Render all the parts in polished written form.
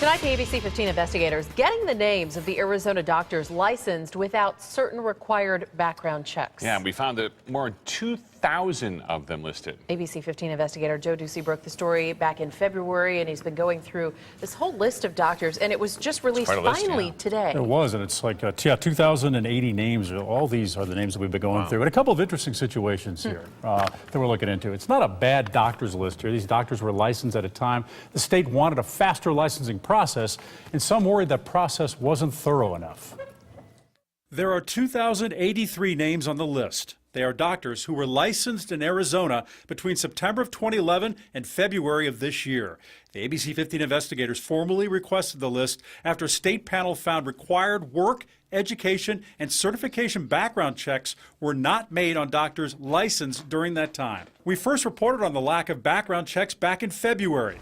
Tonight, the ABC 15 investigators getting the names of the Arizona doctors licensed without certain required background checks. Yeah, we found that more than 2,000 of them listed. ABC 15 investigator Joe Ducey broke the story back in February, and he's been going through this whole list of doctors, and it was just released finally today. It was, and it's like, 2,080 names. All these are the names that we've been going through. And a couple of interesting situations here that we're looking into. It's not a bad doctors list here. These doctors were licensed at a time. The state wanted a faster licensing process, and some worried that process wasn't thorough enough. There are 2,083 names on the list. They are doctors who were licensed in Arizona between September of 2011 and February of this year. The ABC 15 investigators formally requested the list after a state panel found required work, education, and certification background checks were not made on doctors licensed during that time. We first reported on the lack of background checks back in February.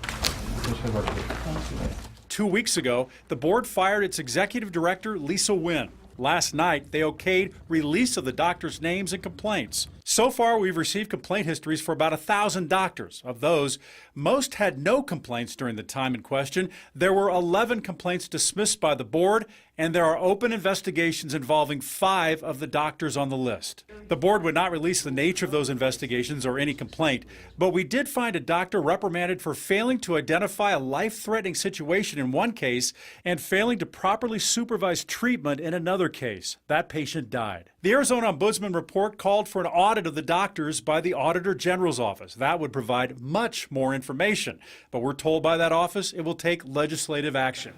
2 weeks ago, the board fired its executive director, Lisa Wynn. Last night, they okayed release of the doctors' names and complaints. So far, we've received complaint histories for about 1,000 doctors. Of those, most had no complaints during the time in question. There were 11 complaints dismissed by the board, and there are open investigations involving 5 of the doctors on the list. The board would not release the nature of those investigations or any complaint, but we did find a doctor reprimanded for failing to identify a life-threatening situation in one case and failing to properly supervise treatment in another case. That patient died. The Arizona Ombudsman report called for an audit of the doctors by the Auditor General's office. That would provide much more information, but we're told by that office it will take legislative action.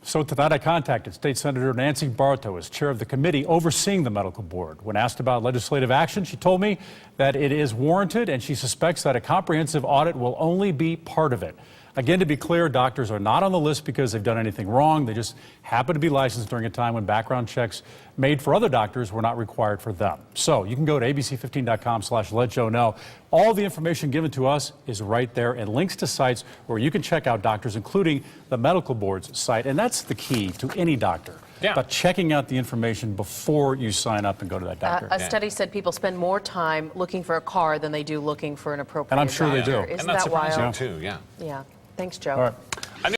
So tonight I contacted State Senator Nancy Barto as chair of the committee overseeing the medical board. When asked about legislative action, she told me that it is warranted and she suspects that a comprehensive audit will only be part of it. Again, to be clear, doctors are not on the list because they've done anything wrong. They just happen to be licensed during a time when background checks made for other doctors were not required for them. So you can go to abc15.com/letjoeknow. All the information given to us is right there and links to sites where you can check out doctors, including the medical board's site. And that's the key to any doctor. Yeah. But checking out the information before you sign up and go to that doctor. A study said people spend more time looking for a car than they do looking for an appropriate And I'm sure they do. Isn't and that's that wild? too, yeah. Yeah. Thanks, Joe. All right.